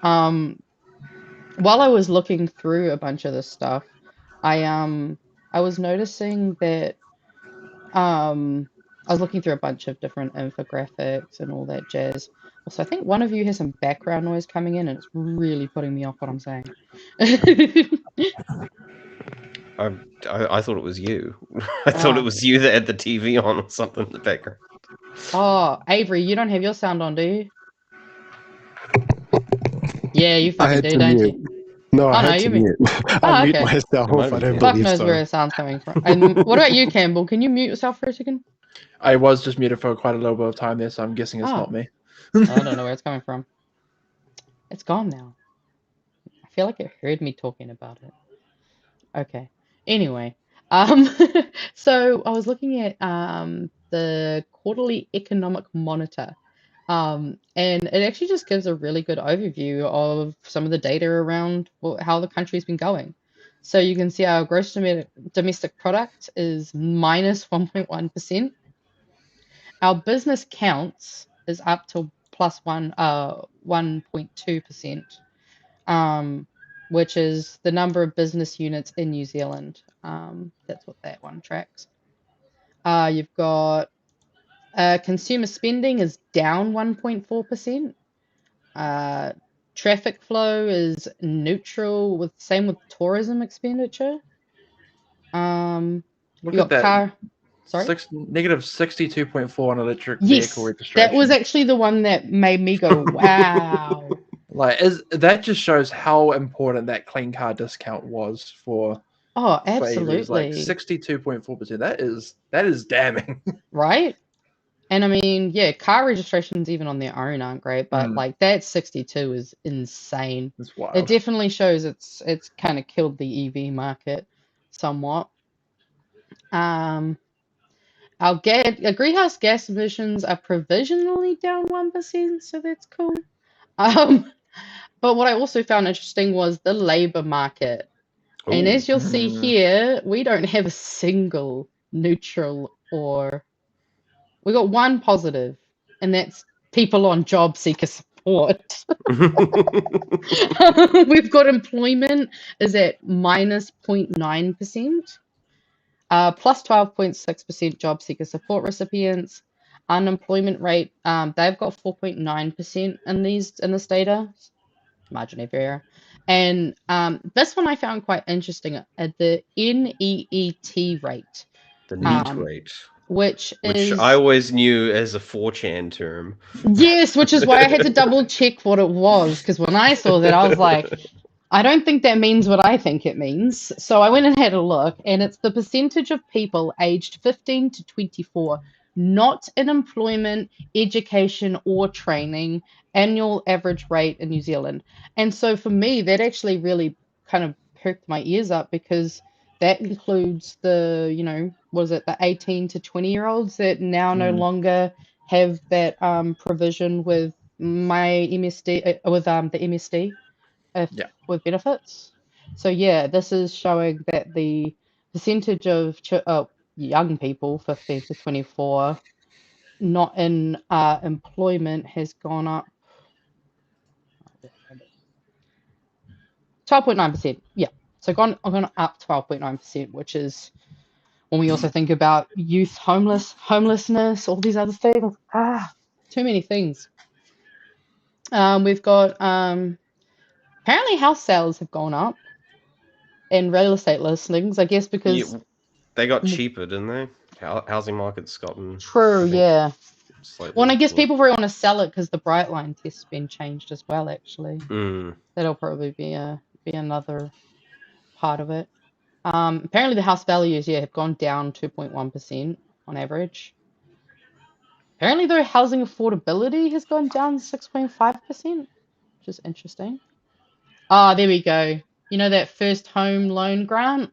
Um, while I was looking through a bunch of this stuff, I um I was noticing that I was looking through a bunch of different infographics and all that jazz. Also, I think one of you has some background noise coming in, and it's really putting me off what I'm saying. I, I thought it was you. I thought it Oh, was you that had the TV on or something in the background. oh, Avery, you don't have your sound on, do you? Yeah, you I fucking had do, to don't mute. you? No, I Oh no, had to you mean. mute. I Oh, mute okay. It might myself. I be don't you. Fuck believe knows so. where the sound's coming from. And what about you, Campbell? Can you mute yourself for a second? I was just muted for quite a little bit of time there, so I'm guessing it's Oh, not me. I don't know where it's coming from. It's gone now. I feel like it heard me talking about it. Okay. Anyway, um, so I was looking at the quarterly economic monitor, and it actually just gives a really good overview of some of the data around how the country's been going. So you can see our gross domestic product is minus 1.1%. Our business counts is up to plus 1.2%, um, which is the number of business units in New Zealand. That's what that one tracks. You've got consumer spending is down 1.4%. Traffic flow is neutral, with same with tourism expenditure. Um, Look you at got that. car. Sorry. Negative 62.4 on electric vehicle Yes, that was registration. actually the one that made me go, wow. Like, is that just shows how important that clean car discount was Oh, for EVs? Like absolutely. 62.4%. That is damning. Right? And I mean, yeah, car registrations even on their own aren't great, but Mm, like that 62 is insane. it's It wild. definitely shows it's kind of killed the EV market somewhat. Um, our greenhouse gas emissions are provisionally down 1%, so that's cool. Um, but what I also found interesting was the labor market. And Oh, as you'll see Mm. here, we don't have a single neutral or we got one positive, and that's people on job seeker support. We've got employment is at minus 0.9%, plus 12.6% job seeker support recipients. Unemployment rate, they've got 4.9% in this data, margin of error. And this one I found quite interesting at the NEET rate, the neat um, rate, which which I is. always knew as a 4chan term. Yes, which is why I had to double check what it was, because when I saw that, I was like, I don't think that means what I think it means. So I went and had a look, and it's the percentage of people aged 15 to 24 not in employment, education, or training, annual average rate in New Zealand. And so for me, that actually really kind of perked my ears up because that includes what is it, the 18 to 20-year-olds that now no Mm. longer have that provision with my MSD, with the MSD if Yeah. with benefits. So yeah, this is showing that the percentage of young people, 15 to 24, not in employment has gone up 12.9%. Yeah, so gone up 12.9%, which is when we also think about youth homelessness, all these other things. Too many things. We've got apparently house sales have gone up and real estate listings, I guess because You, they got cheaper, didn't they? Housing market's gotten, I true, think, yeah. Well, and slightly. I guess Yeah. people really want to sell it because the Brightline test's been changed as well, actually. Mm. That'll probably be another part of it. Apparently the house values, yeah, have gone down 2.1% on average. Apparently though housing affordability has gone down 6.5%, which is interesting. Ah, there we go. You know that first home loan grant?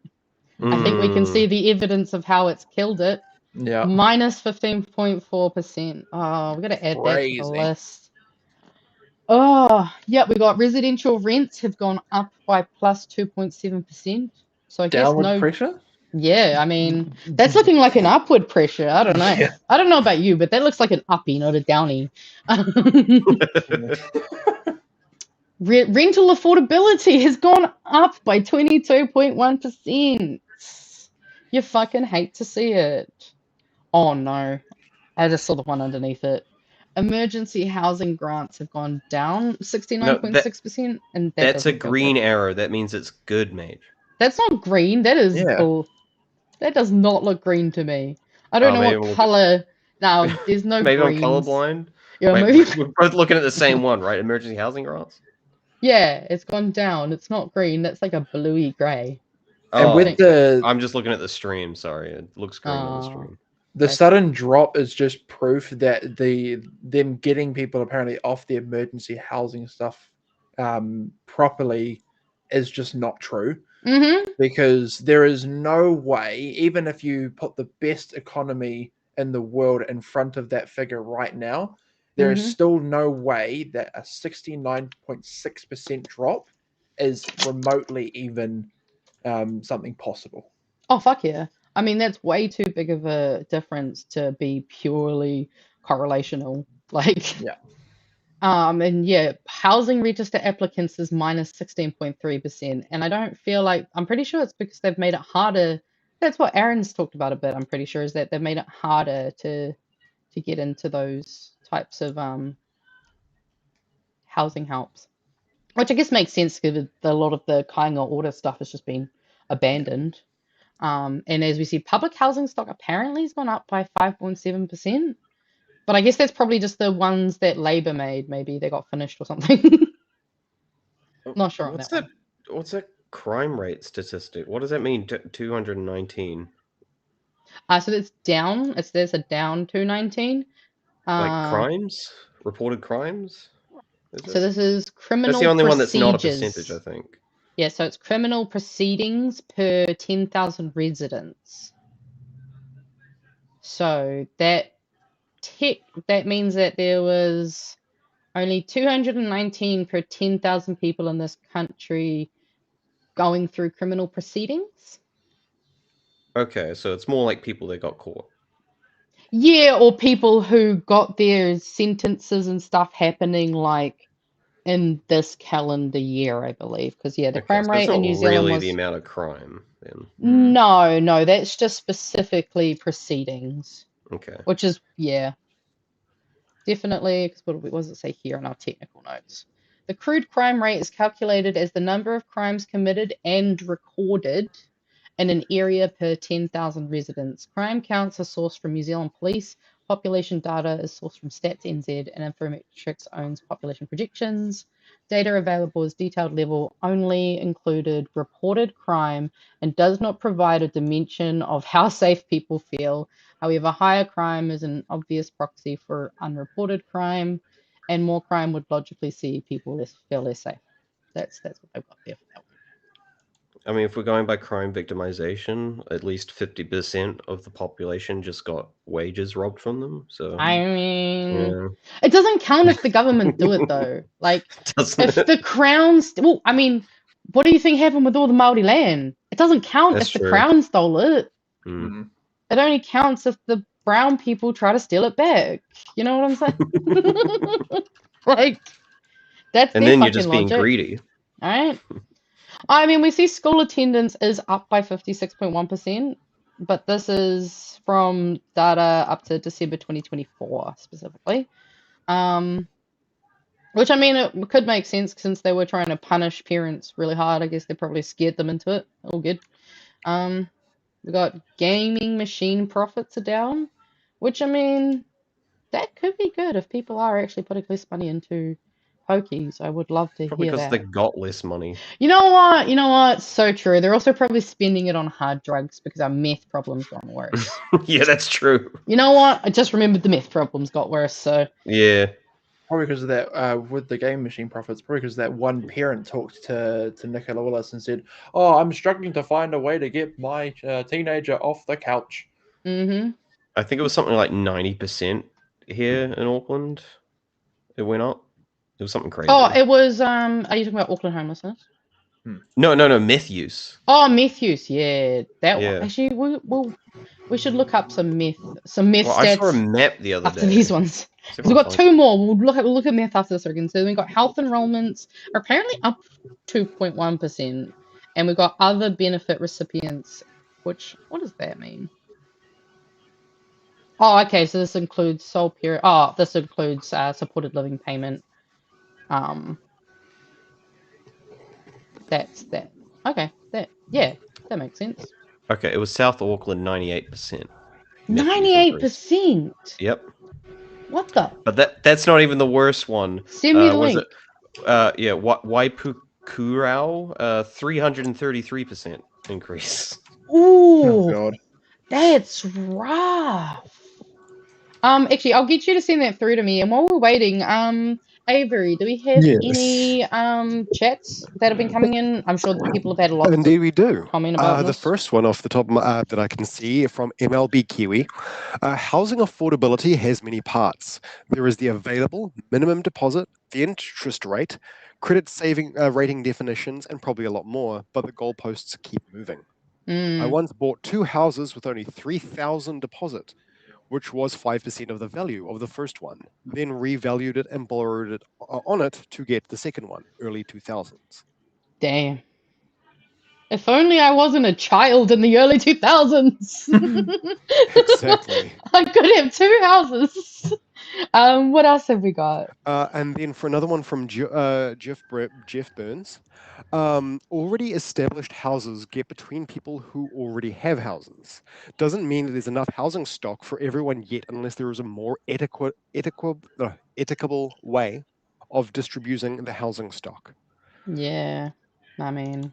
I think we can Mm. see the evidence of how it's killed it. Yeah. Minus 15.4%. Oh, we're gonna add that to the Crazy. list. Oh, yeah, we got residential rents have gone up by plus 2.7%. So I guess Downward no, pressure? yeah, I mean, that's looking like an upward pressure. I don't know. Yeah. I don't know about you, but that looks like an uppie, not a downy. Rental affordability has gone up by 22.1%. You fucking hate to see it. Oh no, I just saw the one underneath it. Emergency housing grants have gone down No, 69.6%, and that that's a doesn't feel good. green arrow. That means it's good, mate. That's not green. That is Yeah. bull. That does not look green to me. I don't Oh, know maybe what I'm looking. color. No, there's no Maybe I'm greens. colorblind. Yeah, Wait, maybe. we're both looking at the same one, right? Emergency housing grants. Yeah, it's gone down. It's not green. That's like a bluey gray. And Oh, with think. I'm just looking at the stream. Sorry, it looks green on the Uh, stream. the okay. sudden drop is just proof that them getting people apparently off the emergency housing stuff properly is just not true. Mm-hmm. Because there is no way, even if you put the best economy in the world in front of that figure right now, there is Mm-hmm. still no way that a 69.6% drop is remotely even something possible. Oh, fuck yeah. I mean, that's way too big of a difference to be purely correlational. Like, Yeah. and yeah, housing register applicants is minus 16.3%. And I don't feel like, I'm pretty sure it's because they've made it harder. That's what Aaron's talked about a bit, I'm pretty sure, is that they've made it harder to get into those types of housing helps. Which I guess makes sense because a lot of the kainga order stuff has just been Yeah. abandoned. And as we see, public housing stock apparently has gone up by 5.7%. But I guess that's probably just the ones that Labour made. Maybe they got finished or something. Not sure on What's that that? one. What's that crime rate statistic? What does that mean? 219. So it's down. There's a down 219. Like Uh, crimes? Reported crimes? Is so it? this is That's the criminal only one that's not a percentage, I procedures. think. Yeah, so it's criminal proceedings per 10,000 residents. So that means that there was only 219 per 10,000 people in this country going through criminal proceedings. Okay, so it's more like people that got caught. Yeah, or people who got their sentences and stuff happening like in this calendar year, I believe. Because yeah, the Okay, crime so it's rate not in New Zealand really the was amount of crime then. Hmm. no, that's just specifically proceedings, Okay. which is yeah, definitely. Because what does it say here in our technical notes? The crude crime rate is calculated as the number of crimes committed and recorded in an area per 10,000 residents. Crime counts are sourced from New Zealand Police. Population data is sourced from Stats NZ, and Infometrics owns population projections. Data available is detailed level only included reported crime and does not provide a dimension of how safe people feel. However, higher crime is an obvious proxy for unreported crime, and more crime would logically see people feel less safe. That's what they've got there for that one. I mean, if we're going by crime victimization, at least 50% of the population just got wages robbed from them. So, I mean, yeah. it doesn't count if the government do it though. Like, Doesn't if it? the Crown's, well, I mean, what do you think happened with all the Māori land? It doesn't count That's if the true. Crown stole it. Hmm. Hmm. It only counts if the brown people try to steal it back. You know what I'm saying? Like, that's And their then you're fucking just being logic. greedy. All right. I mean, we see school attendance is up by 56.1%, but this is from data up to December 2024 specifically. Um, which I mean, it could make sense since they were trying to punish parents really hard. I guess they probably scared them into it. All good. Um, we got gaming machine profits are down, which I mean, that could be good if people are actually putting less money into pokies. I would love to Probably hear because they that. got less money. You know what? You know what? So true. They're also probably spending it on hard drugs because our meth problem's gone worse. Yeah, that's true. You know what? I just remembered the meth problems got worse. So Yeah. Probably because of that, with the game machine profits, probably because that one parent talked to Nicola Willis and said, "Oh, I'm struggling to find a way to get my teenager off the couch." mm-hmm. I think it was something like 90% here in Auckland. It went up. It was something Oh, crazy. it was are you talking about Auckland homelessness? Hmm. No, meth use. Oh, meth use, yeah. That one. Yeah. Actually, we'll We should look up some myth Well, I saw a stats map the other after day. these ones. See if We've I got can two more. We'll look at math after this again. So we've got health enrollments are apparently up 2.1%, and we've got other benefit recipients. Which what does that mean? Oh, okay. So this includes sole period. Oh, this includes supported living payment. That's that. Okay. That that makes sense. Okay, it was South Auckland, 98%. Matthews increase. 98%. Yep. What the? But that's not even the worst one. Send me the Was it? link. Yeah, Waipukurau, 333% increase. Oh Ooh, god. that's rough. Actually, I'll get you to send that through to me. And while we're waiting, Avery, do we have Yes. any chats that have been coming in? I'm sure that people have had lots Indeed, of we do. comment about The this. first one off the top of my, that I can see from MLB Kiwi, housing affordability has many parts. There is the available minimum deposit, the interest rate, credit saving rating definitions, and probably a lot more, but the goalposts keep moving. I once bought 2 houses with only 3,000 deposit, which was 5% of the value of the first one, then revalued it and borrowed it on it to get the second one, early 2000s. Damn. If only I wasn't a child in the early 2000s. Exactly. I could have 2 houses. What else have we got? And then for another one from Jeff Burns, already established houses get between people who already have houses. Doesn't mean that there's enough housing stock for everyone yet, unless there is a more equitable way of distributing the housing stock. Yeah, I mean,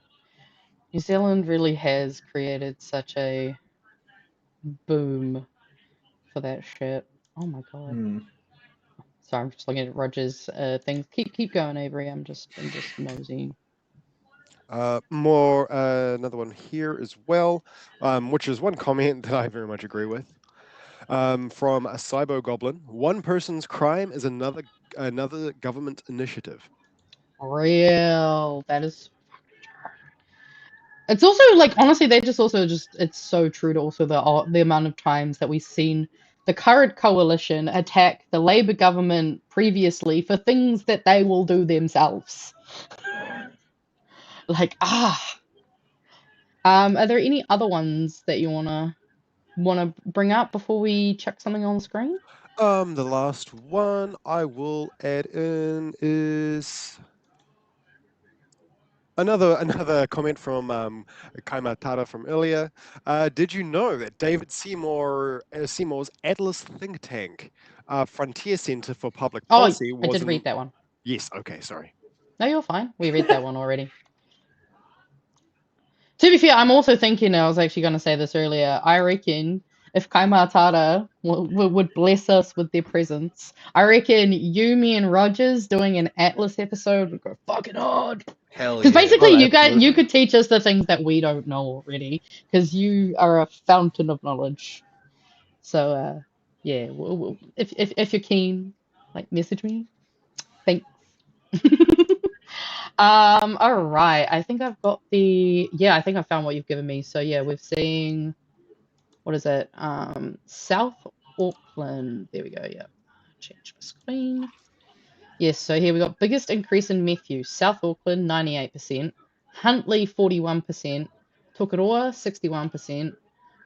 New Zealand really has created such a boom for that shit. Oh my god. Sorry, I'm just looking at Roger's things. Keep going, Avery. I'm just nosy. Another one here as well, which is one comment that I very much agree with. From a Cybo Goblin, one person's crime is another government initiative. Real. That is. It's also like honestly, they just also just it's so true to also the amount of times that we've seen the current coalition attack the Labour government previously for things that they will do themselves. Like are there any other ones that you wanna bring up before we check something on the screen? The last one I will add in is another comment from Kaimatara from earlier. Did you know that David Seymour's Atlas think tank, Frontier Center for Public Oh, Policy, I was did in? read that one. Yes. Okay. Sorry. No, you're fine. We read that one already. To be fair, I'm also thinking, I was actually going to say this earlier, I reckon if Kaimatara would bless us with their presence, I reckon you, me, and Rogers doing an Atlas episode would go fucking hard. Hell Because yeah. basically, Oh, you absolutely. could teach us the things that we don't know already, because you are a fountain of knowledge. So, yeah, if you're keen, like message me. Thanks. All right. I think I've got I think I found what you've given me. So yeah, we're seeing, what is it? South Auckland. There we go. Yeah. Change my screen. Yes, so here we got biggest increase in meth use. South Auckland, 98%. Huntley, 41%. Tokoroa, 61%.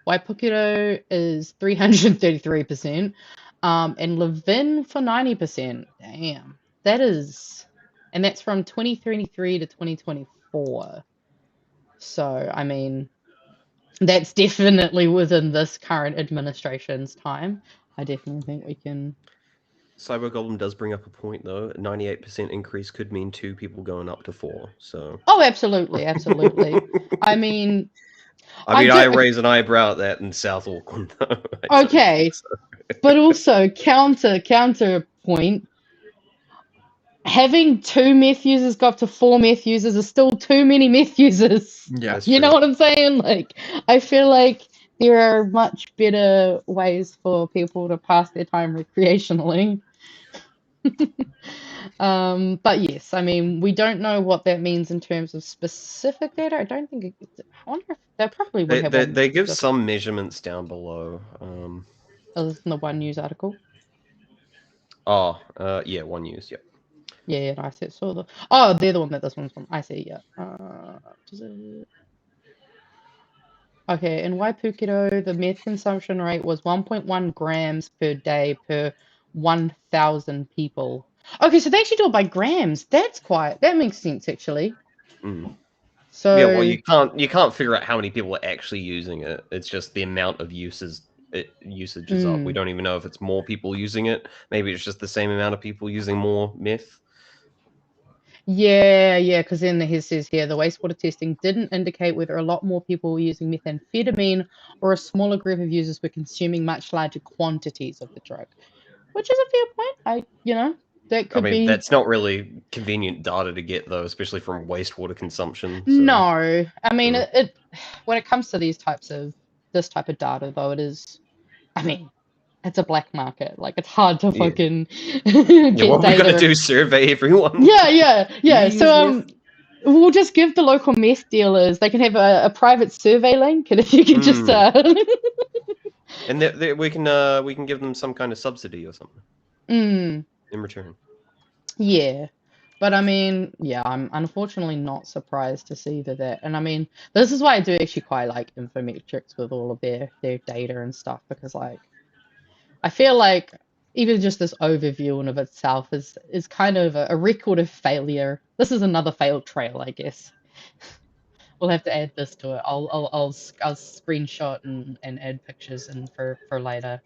Waipukiro is 333%. And Levin for 90%. Damn. That is, and that's from 2023 to 2024. So, I mean, that's definitely within this current administration's time. I definitely think we can. Cyber Golem does bring up a point though. 98% increase could mean 2 people going up to 4. So. Oh, absolutely, absolutely. I mean, I raise an eyebrow at that in South Auckland though. Okay, but also counterpoint. Having 2 meth users go up to 4 meth users is still too many meth users. Yeah. That's You know true. what I'm saying? Like, I feel like there are much better ways for people to pass their time recreationally. But yes, I mean, we don't know what that means in terms of specific data. I don't think I wonder if they probably would have one They give specific some measurements down below. other than the one news article. Yeah, one use. Yep. Yeah, I saw the. Oh, they're the one that this one's from. I see. Yeah. Does it? Okay, in Waipuketo, the meth consumption rate was 1.1 grams per day per 1,000 people. Okay, so they actually do it by grams. That makes sense actually. Mm. Yeah, well, So, you can't figure out how many people are actually using it. It's just the amount of usage is up. We don't even know if it's more people using it. Maybe it's just the same amount of people using more meth. yeah, because then it says here the wastewater testing didn't indicate whether a lot more people were using methamphetamine or a smaller group of users were consuming much larger quantities of the drug, which is a fair point. That I could mean, be. that's not really convenient data to get though, especially from wastewater consumption. So No, I mean Mm. it when it comes to this type of data though, it is. I mean, it's a black market. Like it's hard to yeah, fucking yeah. get What are we gonna data. do? Survey everyone? Yeah. You use So meth? we'll just give the local meth dealers. They can have a private survey link, and if you can just Mm. And we can give them some kind of subsidy or something mm, in return. yeah. But I mean, yeah, I'm unfortunately not surprised to see that. And I mean, this is why I do actually quite like Infometrics with all of their data and stuff because like I feel like even just this overview in of itself is kind of a record of failure. This is another failed trail, I guess. We'll have to add this to it. I'll screenshot and add pictures and for later.